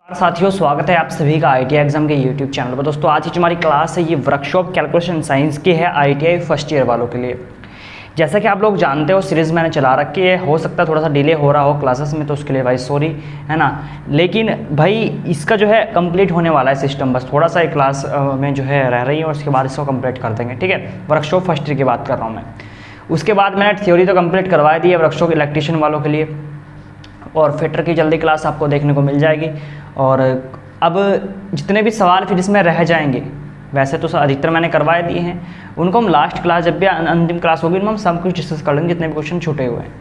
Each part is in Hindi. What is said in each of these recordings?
साथियों, स्वागत है आप सभी का ITI एग्जाम के यूट्यूब चैनल पर। दोस्तों, आज की हमारी क्लास है ये वर्कशॉप कैलकुलेशन साइंस की है ITI फर्स्ट ईयर वालों के लिए। जैसा कि आप लोग जानते हो, सीरीज़ मैंने चला रखी है। हो सकता है थोड़ा सा डिले हो रहा हो क्लासेस में, तो उसके लिए भाई सॉरी, है ना। लेकिन भाई इसका जो है कंप्लीट होने वाला है सिस्टम, बस थोड़ा सा एक क्लास में जो है रह रही है और उसके बाद इसको कंप्लीट कर देंगे, ठीक है। वर्कशॉप फर्स्ट ईयर की बात कर रहा हूँ मैं। उसके बाद मैंने थ्योरी तो कंप्लीट करवा दी है वर्कशॉप इलेक्ट्रीशियन वालों के लिए, और फिटर की जल्दी क्लास आपको देखने को मिल जाएगी। और अब जितने भी सवाल फिर इसमें रह जाएंगे, वैसे तो अधिकतर मैंने करवाए दिए हैं, उनको हम लास्ट क्लास जब भी अंतिम क्लास होगी उनमें हम सब कुछ डिस्कस कर लेंगे, जितने भी क्वेश्चन छूटे हुए हैं,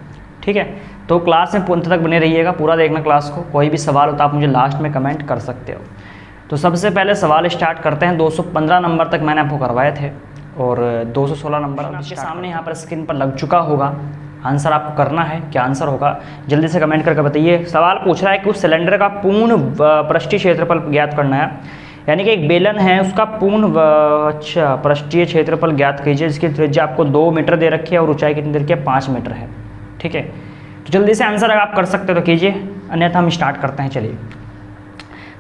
ठीक है। तो क्लास में अंत तक बने रहिएगा, पूरा देखना क्लास को। कोई भी सवाल हो तो आप मुझे लास्ट में कमेंट कर सकते हो। तो सबसे पहले सवाल स्टार्ट करते हैं। 215 नंबर तक मैंने आपको करवाए थे और 216 नंबर आपके सामने यहाँ पर स्क्रीन पर लग चुका होगा। आंसर आपको करना है, क्या आंसर होगा जल्दी से कमेंट करके बताइए। सवाल पूछ रहा है कि उस सिलेंडर का पूर्ण पृष्ठीय क्षेत्रफल ज्ञात करना है, यानी कि एक बेलन है उसका पूर्ण पृष्ठीय क्षेत्रफल ज्ञात कीजिए, जिसकी त्रिज्या आपको 2 मीटर दे रखी है और ऊंचाई कितनी दे रखी है, 5 मीटर है, ठीक है। तो जल्दी से आंसर अगर आप कर सकते हो तो कीजिए, अन्यथा हम स्टार्ट करते हैं। चलिए,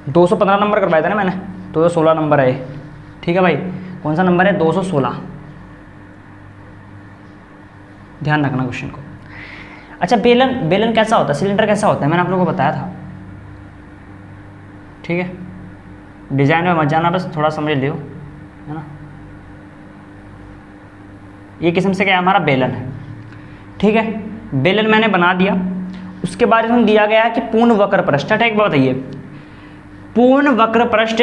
215 नंबर करवाया था ना मैंने, 216 नंबर है, ठीक है भाई। कौन सा नंबर है? 216, ध्यान रखना क्वेश्चन को। अच्छा, बेलन कैसा होता है, सिलेंडर कैसा होता है, मैंने आप लोगों को बताया था, ठीक है। डिजाइन में मत जाना, बस थोड़ा समझ लियो, है ना। ये किस्म से क्या है, हमारा बेलन है, ठीक है। बेलन मैंने बना दिया। उसके बाद इसमें दिया गया है कि पूर्ण वक्र पृष्ठ। अच्छा, एक बात बताइए, पूर्ण वक्र पृष्ठ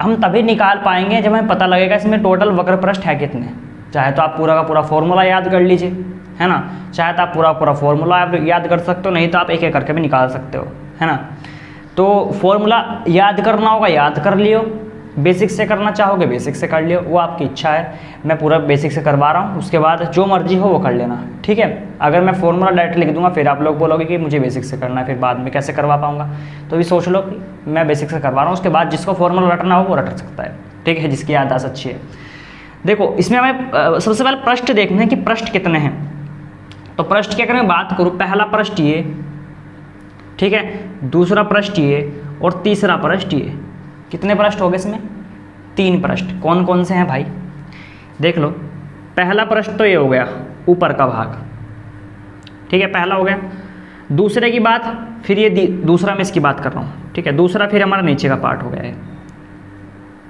हम तभी निकाल पाएंगे जब हमें पता लगेगा इसमें टोटल वक्र पृष्ठ है कितने। चाहे तो आप पूरा का पूरा फॉर्मूला याद कर लीजिए, है ना। चाहे तो आप पूरा फॉर्मूला आप याद कर सकते हो, नहीं तो आप एक एक करके भी निकाल सकते हो, है ना। तो फॉर्मूला याद करना होगा, याद कर लियो। बेसिक से करना चाहोगे बेसिक से कर लियो, वो आपकी इच्छा है। मैं पूरा बेसिक से करवा रहा हूँ, उसके बाद जो मर्जी हो वो कर लेना, ठीक है। अगर मैं फॉर्मूला डायरेक्ट लिख दूंगा फिर आप लोग बोलोगे कि मुझे बेसिक से करना है, फिर बाद में कैसे करवा पाऊंगा। तो भी सोच लो कि मैं बेसिक से करवा रहा हूँ, उसके बाद जिसको फॉर्मूला रटना हो वो रट सकता है, ठीक है, जिसकी याददाश्त अच्छी है। देखो, इसमें हमें सबसे पहले पृष्ठ देखना है कि पृष्ठ कितने हैं। तो पृष्ठ की अगर मैं बात करूँ, पहला पृष्ठ ये, ठीक है, दूसरा पृष्ठ ये और तीसरा पृष्ठ ये। कितने पृष्ठ हो गए इसमें? 3 पृष्ठ। कौन कौन से हैं भाई, देख लो। पहला पृष्ठ तो ये हो गया, ऊपर का भाग, ठीक है, पहला हो गया। दूसरे की बात, फिर ये दूसरा मैं इसकी बात कर रहा हूँ, ठीक है। दूसरा फिर हमारा नीचे का पार्ट हो गया है,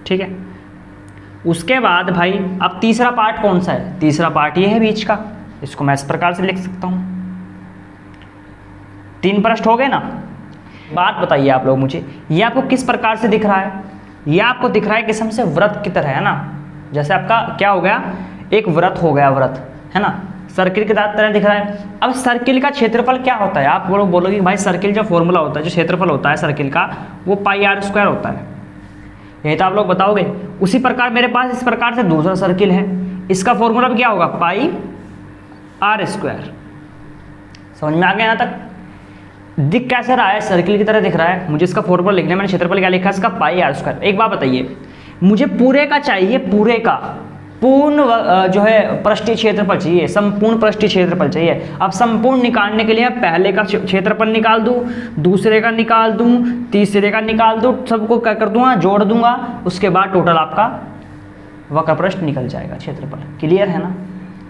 ठीक है। उसके बाद भाई अब तीसरा पार्ट कौन सा है? तीसरा पार्ट ये है बीच का, इसको मैं इस प्रकार से लिख सकता हूँ। 3 पृष्ठ हो गए ना। बात बताइए आप लोग मुझे, ये आपको किस प्रकार से दिख रहा है? ये आपको दिख रहा है किस्म से वृत्त की तरह, है ना। जैसे आपका क्या हो गया, एक वृत्त हो गया, वृत्त, है ना, सर्किल की तरह दिख रहा है। अब सर्किल का क्षेत्रफल क्या होता है? आप लोग बोलोगे भाई सर्किल जो फॉर्मूला होता है, जो क्षेत्रफल होता है सर्किल का, वो πr² होता है, यही तो आप लोग बताओगे। उसी प्रकार मेरे पास इस प्रकार से दूसरा सर्किल है, इसका फॉर्मूला भी क्या होगा, πr²। समझ में आ गया यहाँ तक? दिख कैसे रहा है? सर्किल की तरह दिख रहा है। मुझे इसका फॉर्मूला लिखना है, मैंने क्षेत्रफल क्या लिखा है इसका, πr²। एक बात बताइए, मुझे पूरे का चाहिए, पूरे का पूर्ण जो है पृष्ठीय क्षेत्रफल चाहिए, संपूर्ण पृष्ठीय क्षेत्रफल चाहिए। अब संपूर्ण निकालने के लिए पहले का क्षेत्रफल निकाल दूं, दूसरे का निकाल दूं, तीसरे का निकाल दूं, सबको क्या कर दूंगा, जोड़ दूंगा। उसके बाद टोटल आपका वक्र पृष्ठ निकल जाएगा, क्षेत्रफल। क्लियर है ना,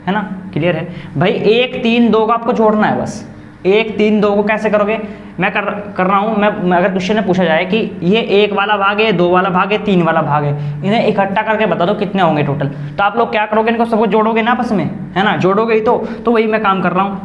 है ना, क्लियर है भाई। 1, 3, 2 का आपको जोड़ना है बस। 1, 3, 2 को कैसे करोगे? मैं कर रहा हूँ। मैं अगर क्वेश्चन में पूछा जाए कि ये 1 वाला भाग है, 2 वाला भाग है, 3 वाला भाग है, इन्हें इकट्ठा करके बता दो कितने होंगे टोटल, तो आप लोग क्या करोगे, इनको सबको जोड़ोगे ना आपस में, है ना, जोड़ोगे ही तो वही मैं काम कर रहा हूँ।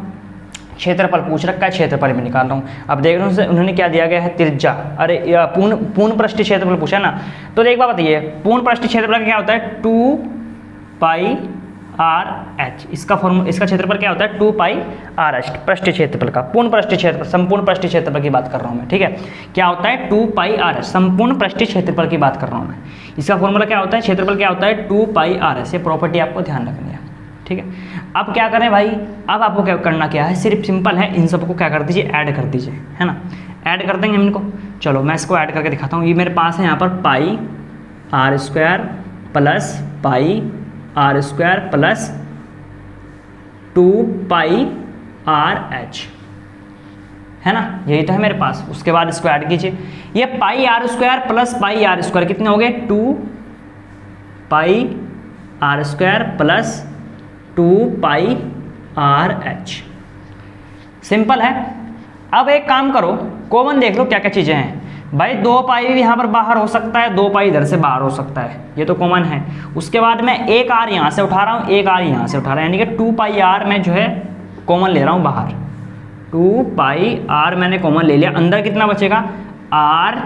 क्षेत्रफल पूछ रखा है, क्षेत्रफल में निकाल रहा हूँ। अब देख रहे हो उन्होंने क्या दिया गया है, त्रिज्या। अरे पूर्ण पृष्ठीय क्षेत्रफल पूछा है ना। तो एक बात बताइए, पूर्ण पृष्ठीय क्षेत्रफल क्या होता है, 2πr/h। इसका क्षेत्रफल क्या होता है, 2πr/h, पृष्ठीय क्षेत्रफल का। पूर्ण पृष्ठीय क्षेत्रफल, संपूर्ण पृष्ठीय क्षेत्रफल की बात कर रहा हूँ मैं, ठीक है। क्या होता है, 2πr/h, संपूर्ण पृष्ठीय क्षेत्रफल की बात कर रहा हूँ मैं। इसका फॉर्मूला क्या होता है, क्षेत्रफल क्या होता है, 2πr/h। ये प्रॉपर्टी आपको ध्यान रखनी है, ठीक है। अब क्या करें भाई, अब आपको क्या करना क्या है, सिर्फ सिंपल है, इन सबको क्या कर दीजिए, ऐड कर दीजिए, है ना। ऐड कर देंगे हम इनको। चलो मैं इसको ऐड करके दिखाता हूँ। ये मेरे पास है यहाँ पर πr² plus πr² plus 2πrh, है ना, यही तो है मेरे पास। उसके बाद इसको ऐड कीजिए, ये pi r square plus pi r square कितने हो गए 2 pi r square plus 2 pi r h. Simple है। अब एक काम करो, कॉमन देख लो क्या क्या चीज़ें हैं भाई। 2 पाई भी यहाँ पर बाहर हो सकता है, 2 पाई इधर से बाहर हो सकता है, ये तो कॉमन है। उसके बाद मैं एक आर यहाँ से उठा रहा हूँ, एक आर यहाँ से उठा रहा हूँ, यानी कि 2 पाई आर मैं जो है कॉमन ले रहा हूँ बाहर। 2 पाई आर मैंने कॉमन ले लिया, अंदर कितना बचेगा आर,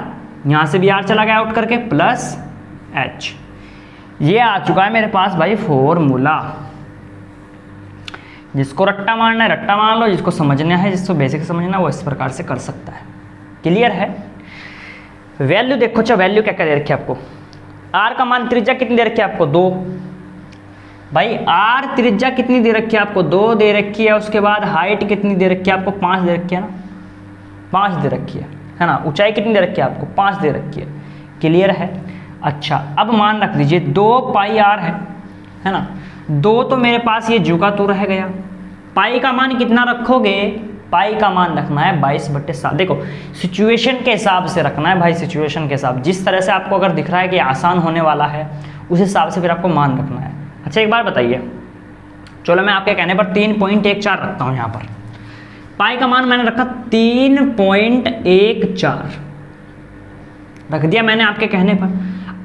यहाँ से भी आर चला गया आउट करके, प्लस एच। ये आ चुका है मेरे पास भाई फॉर्मूला। जिसको रट्टा मारना है रट्टा मान लो, जिसको समझना है, जिसको बेसिक समझना है वो इस प्रकार से कर सकता है। क्लियर है। वैल्यू देखो, अच्छा वैल्यू क्या क्या दे रखी है आपको। आर का मान त्रिज्या कितनी दे रखी है आपको 2 भाई, आर त्रिज्या कितनी दे रखी है आपको 2 दे रखी है। उसके बाद हाइट कितनी दे रखी है आपको 5 दे रखी है ना, 5 दे रखी है ना। ऊंचाई कितनी दे रखी है आपको 5 दे रखी है। क्लियर है। अच्छा अब मान रख दीजिए 2 पाई आर है ना, 2 तो मेरे पास ये जू का तो रह गया। पाई का मान कितना रखोगे, पाई का मान रखना है 22/7। देखो सिचुएशन के हिसाब से रखना है भाई, सिचुएशन के हिसाब, जिस तरह से आपको अगर दिख रहा है कि आसान होने वाला है उस हिसाब से फिर आपको मान रखना है। अच्छा एक बार बताइए, चलो मैं आपके कहने पर 3.14 रखता हूँ यहाँ पर। पाई का मान मैंने रखा 3.14 रख दिया मैंने आपके कहने पर।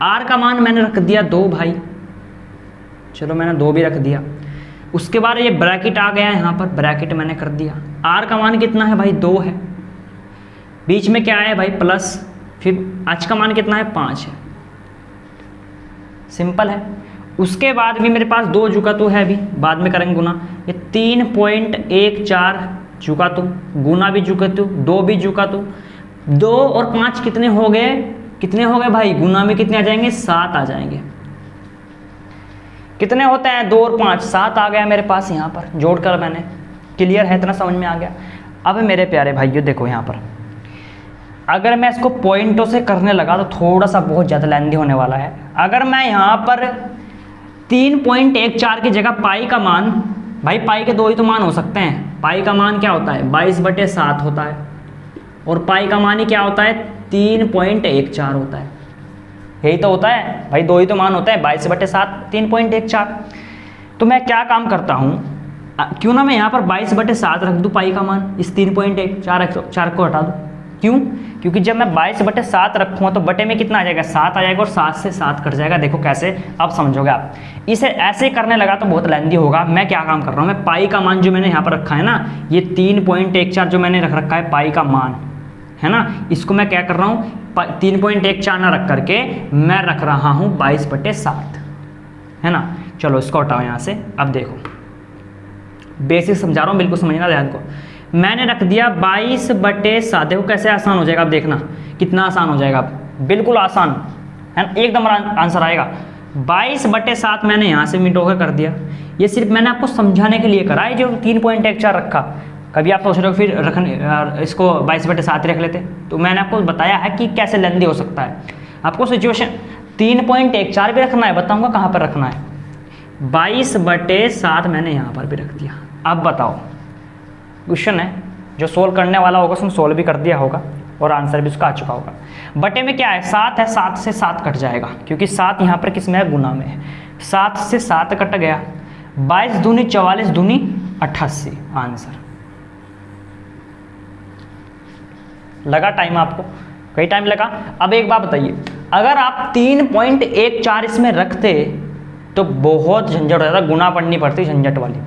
आर का मान मैंने रख दिया 2 भाई, चलो मैंने 2 भी रख दिया। उसके बाद ये ब्रैकेट आ गया यहाँ पर, ब्रैकेट मैंने कर दिया। आर का मान कितना है भाई 2 है, बीच में क्या है भाई प्लस, फिर एच का मान कितना है 5 है। सिंपल है। उसके बाद भी मेरे पास 2 जुका तो है, भी बाद में करेंगे गुना। ये 3.14 जुका तो, गुना भी जुका तो, 2 भी जुका तो, 2 और 5 कितने हो गए, कितने हो गए भाई, गुना में कितने आ जाएंगे 7 आ जाएंगे। कितने होते हैं 2 और 5 7 आ गया मेरे पास यहाँ पर जोड़कर मैंने। क्लियर है, इतना समझ में आ गया। अब मेरे प्यारे भाइयों देखो यहाँ पर, अगर मैं इसको पॉइंटों से करने लगा तो थोड़ा सा बहुत ज़्यादा लेंथी होने वाला है। अगर मैं यहाँ पर 3.14 की जगह पाई का मान, भाई पाई के 2 ही तो मान हो सकते हैं। पाई का मान क्या होता है 22/7 होता है, और पाई का मान ही क्या होता है 3.14 होता है। यही तो होता है भाई, 2 ही तो मान होता है 22/7 3.14। तो मैं क्या काम करता हूँ, क्यों ना मैं यहाँ पर 22/7 रख दूँ पाई का मान, इस 3.14 को हटा दूँ। क्यों, क्योंकि जब मैं 22/7 रखूँगा तो बटे में कितना आ जाएगा 7 आ जाएगा, और 7 से 7 कट जाएगा। देखो कैसे, अब समझोगे आप। इसे ऐसे करने लगा तो बहुत लेंथी होगा। मैं क्या काम कर रहा हूँ, मैं पाई का मान जो मैंने यहाँ पर रखा है ना, ये 3.14 जो मैंने रख रखा है पाई का मान है ना, इसको मैं क्या कर रहा हूँ 3.14 ना रख करके मैं रख रहा हूँ 22/7 है ना। चलो इसको हटाओ यहाँ से। अब देखो बेसिक समझा रहा हूँ, बिल्कुल समझना ध्यान को। मैंने रख दिया 22/7। देखो कैसे आसान हो जाएगा, अब देखना कितना आसान हो जाएगा, बिल्कुल आसान है ना, एकदम आंसर आएगा। 22/7 मैंने यहाँ से मिनट होकर कर दिया। ये सिर्फ मैंने आपको समझाने के लिए करा है, जो 3.14 रखा। कभी आप सोच रहे हो फिर रखने इसको 22/7 रख लेते, तो मैंने आपको बताया है कि कैसे लेंथी हो सकता है। आपको सिचुएशन 3.14 भी रखना है, बताऊंगा कहाँ पर रखना है। 22/7 मैंने यहाँ पर भी रख दिया। अब बताओ, क्वेश्चन है जो सोल्व करने वाला होगा उसने सोल्व भी कर दिया होगा और आंसर भी उसका आ चुका होगा। बटे में क्या है 7 है, 7 से 7 कट जाएगा, क्योंकि 7 यहाँ पर किस में है गुना में है। 7 से 7 कट गया, 22 दूनी 44 दूनी 88 आंसर। लगा टाइम आपको, कई टाइम लगा। अब एक बात बताइए, अगर आप 3.14 इसमें रखते तो बहुत झंझट हो जाता, गुना पढ़नी पड़ती झंझट वाली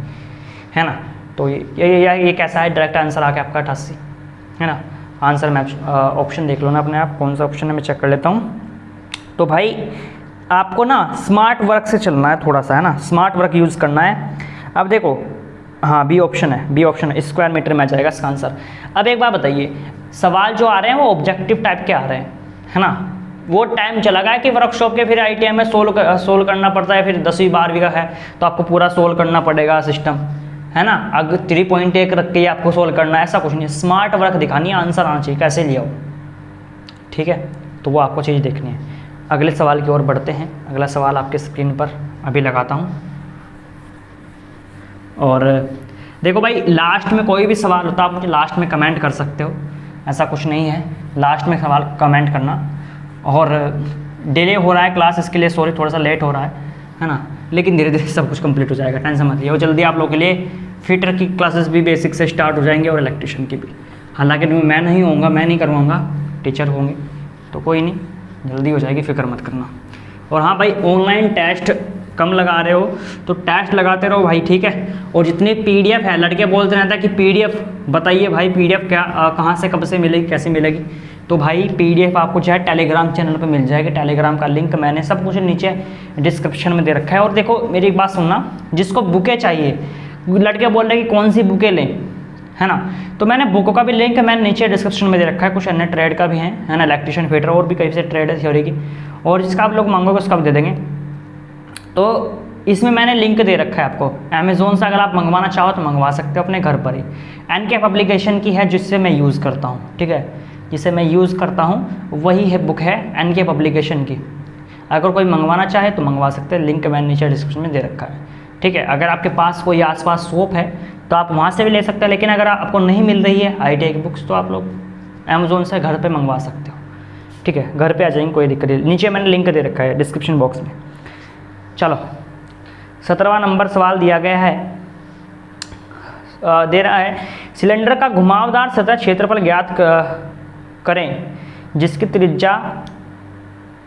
है ना। तो ये कैसा है, डायरेक्ट आंसर आ गया आपका 88 है ना। आंसर में ऑप्शन देख लो ना अपने आप, कौन सा ऑप्शन है मैं चेक कर लेता हूँ। तो भाई आपको ना स्मार्ट वर्क से चलना है थोड़ा सा है ना, स्मार्ट वर्क यूज़ करना है। अब देखो हाँ बी ऑप्शन है, स्क्वायर मीटर में आ जाएगा इसका आंसर। अब एक बात बताइए, सवाल जो आ रहे हैं वो ऑब्जेक्टिव टाइप के आ रहे हैं है ना। वो टाइम चला गया कि वर्कशॉप के फिर ITM में सोल्व करना पड़ता है, फिर 10वीं 12वीं का है तो आपको पूरा सोल्व करना पड़ेगा सिस्टम है ना। अगर 3.1 रख के आपको सोल्व करना है, ऐसा कुछ नहीं है। स्मार्ट वर्क दिखानी है, आंसर आना चाहिए, कैसे लिया हो ठीक है। तो वो आपको चीज़ देखनी है। अगले सवाल की ओर बढ़ते हैं। अगला सवाल आपके स्क्रीन पर अभी लगाता हूँ। और देखो भाई, लास्ट में कोई भी सवाल होता है आप मुझे लास्ट में कमेंट कर सकते हो, ऐसा कुछ नहीं है, लास्ट में सवाल कमेंट करना। और डिले हो रहा है क्लास, इसके लिए सॉरी, थोड़ा सा लेट हो रहा है ना, लेकिन धीरे धीरे सब कुछ कंप्लीट हो जाएगा, टेंशन मत लियो। जल्दी आप लोगों के लिए फिटर की क्लासेस भी बेसिक से स्टार्ट हो जाएंगे और इलेक्ट्रिशियन की भी। हालांकि मैं नहीं होऊंगा, मैं नहीं करवाऊंगा, टीचर होंगे, तो कोई नहीं, जल्दी हो जाएगी, फिक्र मत करना। और हाँ भाई, ऑनलाइन टेस्ट कम लगा रहे हो तो टेस्ट लगाते रहो भाई, ठीक है। और जितनी पीडीएफ है, लड़के बोलते रहते हैं कि पीडीएफ बताइए भाई, पीडीएफ क्या कहाँ से कब से मिलेगी, कैसे मिलेगी। तो भाई पीडीएफ आपको जो है टेलीग्राम चैनल पर मिल जाएगी, टेलीग्राम का लिंक मैंने सब कुछ नीचे डिस्क्रिप्शन में दे रखा है। और देखो मेरी एक बात सुनना, जिसको बुकें चाहिए, लड़के बोल रहे हैं कि कौन सी बुकें लें, है ना, तो मैंने बुकों का भी लिंक मैंने नीचे डिस्क्रिप्शन में दे रखा है, कुछ अन्य ट्रेड का भी है ना, इलेक्ट्रिशियन फिटर और भी कई से ट्रेड है थ्योरी की, और जिसका आप लोग मांगोगे उसका भी दे देंगे। तो इसमें मैंने लिंक दे रखा है आपको, अमेज़ोन से अगर आप मंगवाना चाहो तो मंगवा सकते हो अपने घर पर ही। एनके पब्लिकेशन की है जिससे मैं यूज़ करता हूँ, ठीक है, जिसे मैं यूज़ करता हूँ वही है बुक है एनके पब्लिकेशन की। अगर कोई मंगवाना चाहे तो मंगवा सकते हैं, लिंक मैंने नीचे डिस्क्रिप्शन में दे रखा है, ठीक है। अगर आपके पास कोई आसपास शॉप है तो आप वहाँ से भी ले सकते हैं, लेकिन अगर आपको नहीं मिल रही है ITI की बुक्स तो आप लोग अमेज़ोन से घर पे मंगवा सकते हो, ठीक है, घर पे आ जाएंगे, कोई दिक्कत नहीं। नीचे मैंने लिंक दे रखा है डिस्क्रिप्शन बॉक्स में। चलो 17वां नंबर सवाल दिया गया है, दे रहा है सिलेंडर का घुमावदार सतह क्षेत्रफल ज्ञात करें जिसकी त्रिज्या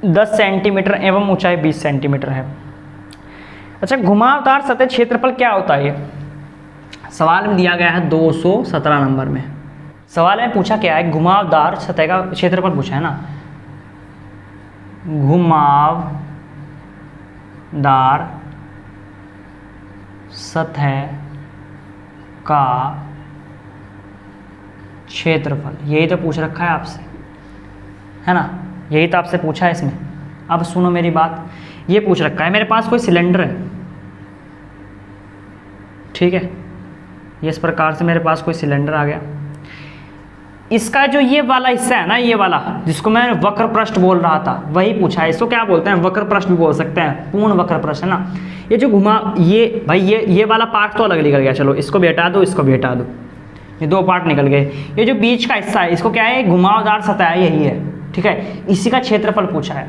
10 सेंटीमीटर एवं ऊंचाई 20 सेंटीमीटर है। अच्छा, घुमावदार सतह क्षेत्रफल क्या होता है? सवाल में दिया गया है 217 नंबर में। सवाल में पूछा क्या है, घुमावदार सतह का क्षेत्रफल पूछा है ना, घुमावदार सतह का क्षेत्रफल, यही तो पूछ रखा है आपसे, है ना, यही तो आपसे पूछा है इसमें। अब सुनो मेरी बात, ये पूछ रखा है मेरे पास कोई सिलेंडर है, ठीक है, ये इस प्रकार से मेरे पास कोई सिलेंडर आ गया, इसका जो ये वाला हिस्सा है ना, ये वाला जिसको मैं वक्र पृष्ठ बोल रहा था वही पूछा है। इसको क्या बोलते हैं, वक्र पृष्ठ भी बोल सकते हैं, पूर्ण वक्र पृष्ठ, है ना। ये जो ये भाई ये वाला पार्ट तो अलग निकल गया, चलो इसको भी हटा दो, इसको भी हटा दो, ये दो पार्ट निकल गए। ये जो बीच का हिस्सा है इसको क्या है, घुमावदार सतह है, यही है, ठीक है, इसी का क्षेत्रफल पूछा है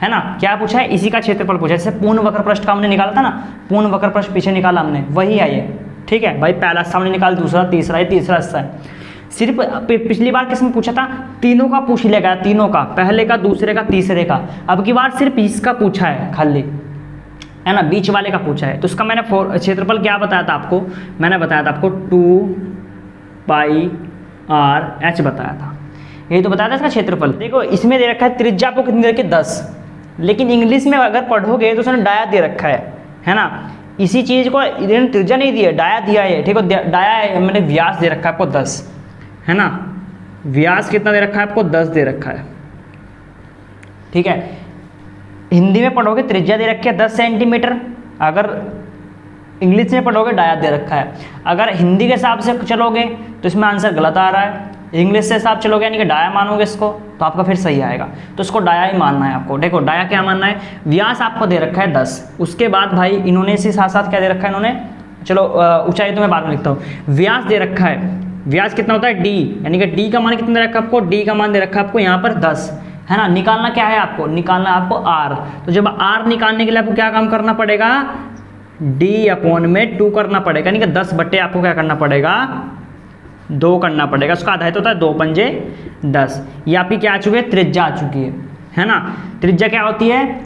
ना। क्या पूछा है, इसी का क्षेत्रफल पूछा है। जैसे पूर्ण वक्र पृष्ठ का हमने निकाला था ना, पूर्ण वक्र पृष्ठ पीछे निकाला हमने, वही है ये, ठीक है भाई। पहला सामने निकाल, दूसरा, तीसरा, ये तीसरा हिस्सा है। सिर्फ पिछली बार किसने पूछा था, तीनों का पूछ लिया गया, तीनों का, पहले का, दूसरे का, तीसरे का। अब की बार सिर्फ इसका पूछा है खाली, है ना, बीच वाले का पूछा है। तो उसका मैंने क्षेत्रफल क्या बताया था आपको, मैंने बताया था आपको 2πr/h बताया था, यही तो बताया था इसका क्षेत्रफल। देखो इसमें दे रखा है त्रिज्या आपको कितनी दे रखी है, 10, लेकिन इंग्लिश में अगर पढ़ोगे तो उसने डाया दे रखा है ना। इसी चीज़ को इन्होंने त्रिज्या नहीं दी है, डाया दिया है, ठीक है, डाया है, मैंने व्यास दे रखा है आपको 10, है ना, व्यास कितना दे रखा है आपको, 10 दे रखा है, ठीक है। हिंदी में पढ़ोगे त्रिज्या दे रखी है 10 सेंटीमीटर, अगर इंग्लिश में पढ़ोगे डाया दे रखा है। अगर हिंदी के हिसाब से चलोगे तो इसमें आंसर गलत आ रहा है, इंग्लिश से हिसाब चलोगे यानी कि डाया मानोगे इसको तो आपका फिर सही आएगा। तो इसको डाया ही मानना है आपको। देखो डाया क्या मानना है, व्यास आपको दे रखा है 10, उसके बाद भाई इन्होंने इसी साथ साथ क्या दे रखा है इन्होंने, चलो ऊंचाई तो मैं बाद में लिखता हूँ, व्यास दे रखा है, व्यास कितना होता है d, यानी कि d का मान कितना दे रखा है आपको, d का मान दे रखा है आपको यहाँ पर 10, है ना। निकालना क्या है आपको, निकालना आपको r, तो जब r निकालने के लिए आपको क्या काम करना पड़ेगा, d/2 करना पड़ेगा, यानी कि 10 बट्टे आपको क्या करना पड़ेगा, 2 करना पड़ेगा। उसका आधा तो होता है 2 पंजे 10। ये आपकी क्या आ चुकी है, त्रिज्या आ चुकी है ना। त्रिज्या क्या होती है,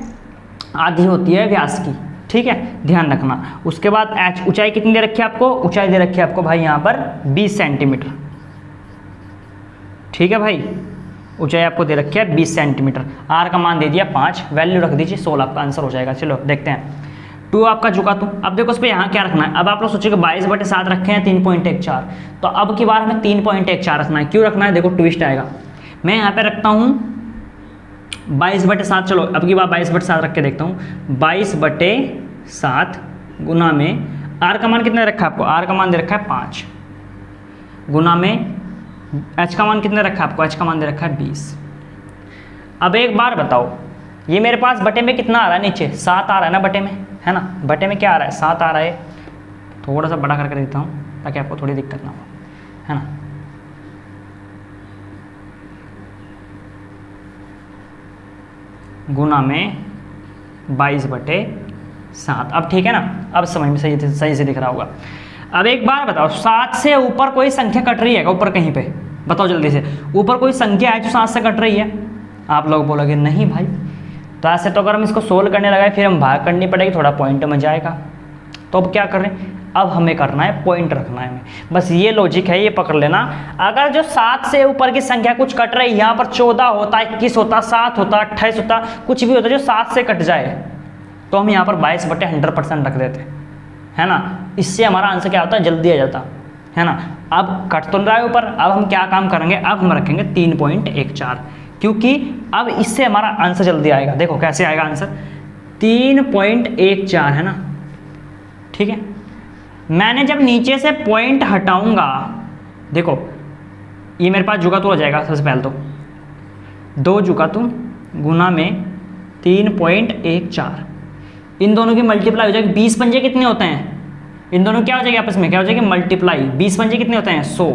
आधी होती है व्यास की, ठीक है, ध्यान रखना। उसके बाद h, ऊंचाई कितनी दे रखी है आपको, ऊंचाई दे रखी है आपको भाई यहाँ पर 20 सेंटीमीटर, ठीक है भाई, ऊंचाई आपको दे रखी है 20 सेंटीमीटर। r का मान दे दिया 5, वैल्यू रख दीजिए 16, आपका आंसर हो जाएगा। चलो देखते हैं, 2 आपका चुका तो अब देखो उस पर यहाँ क्या रखना है। अब आप लोग सोचोगे 22/7 रखे हैं 3.14, तो अब की बार हमें 3.14 रखना है। क्यों रखना है, देखो ट्विस्ट आएगा। मैं यहाँ पे रखता हूँ 22/7, चलो अब की बार 22/7 रख के देखता हूँ। 22/7 गुना में r का मान कितना रखा है आपको, r का मान दे रखा है 5, गुना में h का मान कितना रखा है आपको, h का मान दे रखा है 20। अब एक बार बताओ, ये मेरे पास बटे में कितना आ रहा है, नीचे 7 आ रहा है ना बटे में, है ना, बटे में क्या आ रहा है, 7 आ रहा है। थोड़ा सा बड़ा करके देता हूँ, ताकि आपको थोड़ी दिक्कत ना हो, है ना। गुना में 22/7। अब ठीक है ना, अब समझ में सही से दिख रहा होगा। अब एक बार बताओ, 7 से ऊपर कोई संख्या कट रही है क्या ऊपर कहीं पे? बताओ जल्दी से, ऊपर कोई संख्या है जो 7 से कट रही है? आप लोग बोलोगे नहीं भाई। तो ऐसे तो अगर हम इसको सोल्व करने लगाए फिर हम भाग करनी पड़ेगी, थोड़ा पॉइंट में जाएगा। तो अब क्या कर रहे हैं, अब हमें करना है पॉइंट रखना है हमें। बस ये लॉजिक है, ये पकड़ लेना। अगर जो 7 से ऊपर की संख्या कुछ कट रही है, यहाँ पर 14 होता, 21 होता, 7 होता, 28 होता, कुछ भी होता जो 7 से कट जाए, तो हम यहाँ पर 22/100% रख देते, है ना। इससे हमारा आंसर क्या होता है, जल्दी आ जाता, है ना। अब कट तो रहा है ऊपर, अब हम क्या काम करेंगे, अब हम रखेंगे 3.14, क्योंकि अब इससे हमारा आंसर जल्दी आएगा। देखो कैसे आएगा आंसर, 3.14 है ना, ठीक है। मैंने जब नीचे से पॉइंट हटाऊंगा, देखो ये मेरे पास जुगातू हो जाएगा। सबसे पहले तो 2 जुगातू गुना में 3.14, इन दोनों की मल्टीप्लाई हो जाएगी। 20 पंजे कितने होते हैं, इन दोनों क्या हो जाएगी आपस में, क्या हो जाएगी, मल्टीप्लाई। 20 पंजे कितने होते हैं, 100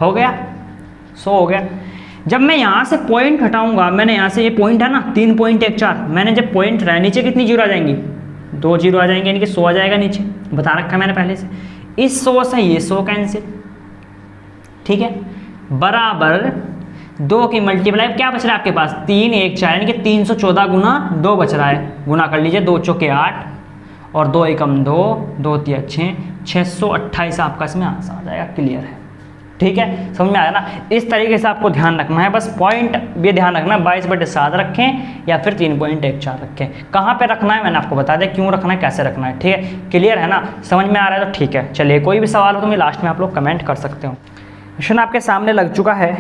हो गया, 100 हो गया। जब मैं यहाँ से पॉइंट हटाऊंगा, मैंने यहाँ से ये पॉइंट है ना 3.14, मैंने जब पॉइंट रहा नीचे कितनी जीरो आ जाएंगी, 2 जीरो आ जाएंगे, यानी कि 100 आ जाएगा नीचे, बता रखा है मैंने पहले से। इस 100 से ये 100 कैंसिल, ठीक है, बराबर 2 की मल्टीप्लाई। क्या बच रहा है आपके पास, 3 1 4, यानी कि 314 गुना 2 बच रहा है। गुना कर लीजिए, 2 चौके 8 और 2 एकम 2, 2 तिया 6, 628 आपका इसमें आंसर आ जाएगा। क्लियर है, ठीक है, समझ में आया ना। इस तरीके से आपको ध्यान रखना है, बस पॉइंट भी ध्यान रखना है, 22/7 रखें या फिर 3.14 रखें। कहाँ पे रखना है मैंने आपको बता दिया, क्यों रखना है, कैसे रखना है, ठीक है। क्लियर है ना, समझ में आ रहा है तो ठीक है। चलिए, कोई भी सवाल हो तो मैं लास्ट में आप लोग कमेंट कर सकते हो। क्वेश्चन आपके सामने लग चुका है,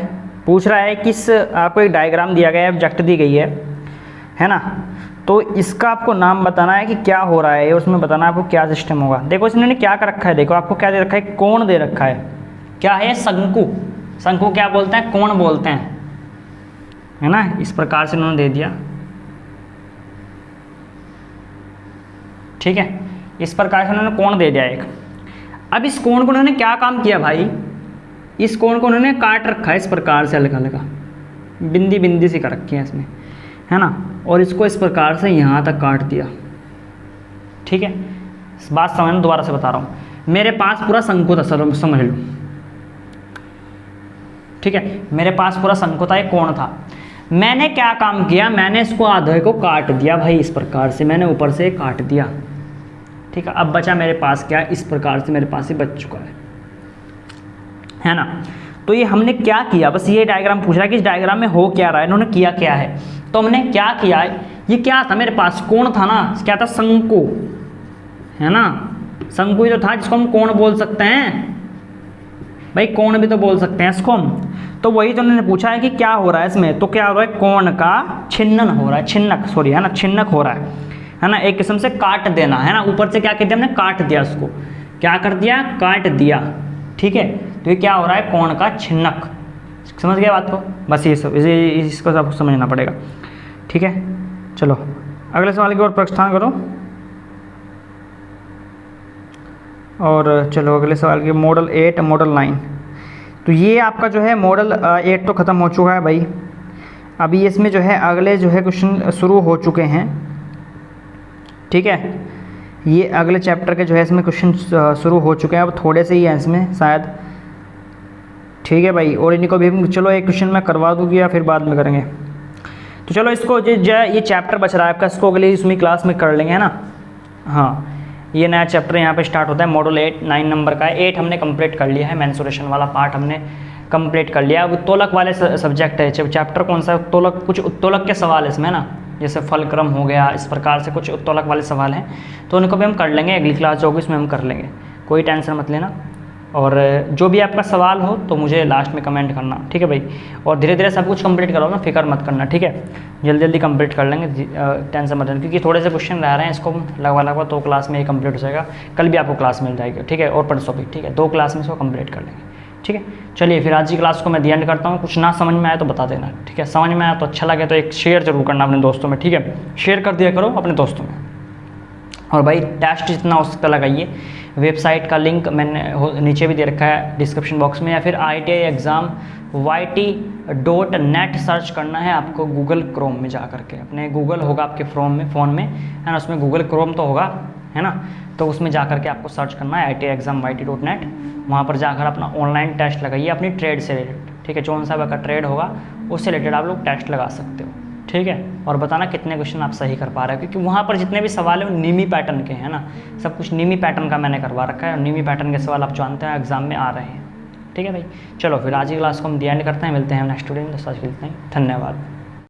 पूछ रहा है कि आपको एक डायग्राम दिया गया है, ऑब्जेक्ट दी गई है ना। तो इसका आपको नाम बताना है कि क्या हो रहा है, उसमें बताना है आपको क्या सिस्टम होगा। देखो इसने क्या कर रखा है, देखो आपको क्या दे रखा है, कोण दे रखा है। क्या है, शंकु। शंकु क्या बोलते हैं, कोण बोलते हैं, है ना। इस प्रकार से इन्होंने दे दिया, ठीक है, इस प्रकार से उन्होंने कोण दे दिया एक। अब इस कोण को उन्होंने क्या काम किया भाई, इस कोण को उन्होंने काट रखा है इस प्रकार से, हल्का हल्का बिंदी बिंदी सी कर रखी है इसमें, है ना। और इसको इस प्रकार से यहाँ तक काट दिया, ठीक है। इस बात समझना, दोबारा से बता रहा हूँ, मेरे पास पूरा शंकु था, समझ लो, ठीक है। मेरे पास पूरा शंकु था, एक कोण था। मैंने क्या काम किया, मैंने इसको आधे को काट दिया भाई, इस प्रकार से मैंने ऊपर से काट दिया, ठीक है। अब बचा मेरे पास क्या, इस प्रकार से मेरे पास ही बच चुका है ना। तो ये हमने क्या किया, बस ये डायग्राम पूछ रहा है कि इस डायग्राम में हो क्या रहा है, इन्होंने किया क्या है। तो हमने क्या किया है, ये क्या था मेरे पास, कोण था ना, क्या था, शंकु, है ना। शंकु जो था जिसको हम कोण बोल सकते हैं भाई, कोण भी तो बोल सकते हैं इसको हम। तो वही तो उन्होंने पूछा है कि क्या हो रहा है इसमें, तो क्या हो रहा है, कोण का छिन्नन हो रहा है, छिन्नक सॉरी, है ना, छिन्नक हो रहा है ना। एक किस्म से काट देना, है ना। ऊपर से क्या कर दिया हमने, काट दिया उसको, क्या कर दिया, काट दिया, ठीक है। तो ये क्या हो रहा है, कोण का छिन्नक। समझ गया बात को, बस ये सब इसको सब समझना पड़ेगा, ठीक है। चलो अगले सवाल की ओर प्रस्थान करो। और चलो अगले सवाल की, मॉडल 8 मॉडल 9। तो ये आपका जो है मॉडल 8 तो ख़त्म हो चुका है भाई। अभी इसमें जो है अगले जो है क्वेश्चन शुरू हो चुके हैं, ठीक है। ये अगले चैप्टर के जो है इसमें क्वेश्चन शुरू हो चुके हैं, अब थोड़े से ही हैं इसमें शायद, ठीक है भाई। और इनको भी चलो एक क्वेश्चन मैं करवा दूँगी या फिर बाद में करेंगे। तो चलो इसको जो ये चैप्टर बच रहा है आपका, इसको अगले इसमें क्लास में कर लेंगे, है ना। हाँ, ये नया चैप्टर यहाँ पे स्टार्ट होता है, मॉडल 8 9 नंबर का है। 8 हमने कंप्लीट कर लिया है, मेंसुरेशन वाला पार्ट हमने कंप्लीट कर लिया। अब उत्तोलक वाले सब्जेक्ट है, चैप्टर कौन सा है, उत्तोलक, कुछ उत्तोलक के सवाल है इसमें ना, जैसे फलक्रम हो गया, इस प्रकार से कुछ उत्तोलक वाले सवाल हैं। तो उनको भी हम कर लेंगे, अगली क्लास जो होगी उसमें हम कर लेंगे, कोई टेंशन मत लेना। और जो भी आपका सवाल हो तो मुझे लास्ट में कमेंट करना, ठीक है भाई। और धीरे धीरे सब कुछ कंप्लीट करो ना, फिक्र मत करना, ठीक है। जल्दी जल्दी कंप्लीट कर लेंगे, टेंशन मत लेना, क्योंकि थोड़े से क्वेश्चन रह रहे हैं, इसको लगवा 2 क्लास में ये कंप्लीट हो जाएगा। कल भी आपको क्लास मिल जाएगी, ठीक है, और परसों भी, ठीक है। 2 क्लास में इसको कंप्लीट कर लेंगे, ठीक है। चलिए फिर आज की क्लास को मैं दी एंड करता हूँ। कुछ ना समझ में आया तो बता देना, ठीक है। समझ में आया तो अच्छा लगे तो एक शेयर जरूर करना अपने दोस्तों में, ठीक है। शेयर कर दिया करो अपने दोस्तों में। और भाई टेस्ट जितना हो सकता लगाइए। वेबसाइट का लिंक मैंने नीचे भी दे रखा है डिस्क्रिप्शन बॉक्स में, या फिर IIT एग्ज़ाम YT.net सर्च करना है आपको गूगल क्रोम में जा करके। अपने गूगल होगा आपके फ़ोन में है ना, उसमें गूगल क्रोम तो होगा है ना, तो उसमें जा करके आपको सर्च करना है IIT एग्ज़ाम YT.net। वहाँ पर जाकर अपना ऑनलाइन टेस्ट लगाइए अपनी ट्रेड से रिलेटेड, ठीक है, जो सा का ट्रेड होगा उससे रिलेटेड आप लोग टेस्ट लगा सकते हो, ठीक है। और बताना कितने क्वेश्चन आप सही कर पा रहे हो, क्योंकि वहाँ पर जितने भी सवाल हैं वो नीमी पैटर्न के हैं ना, सब कुछ नीमी पैटर्न का मैंने करवा रखा है, और नीमी पैटर्न के सवाल आप जानते हैं एग्जाम में आ रहे हैं, ठीक है भाई। चलो फिर आज की क्लास को हम दी एंड करते हैं, मिलते हैं नेक्स्ट वीडियो में। आज के लिए धन्यवाद।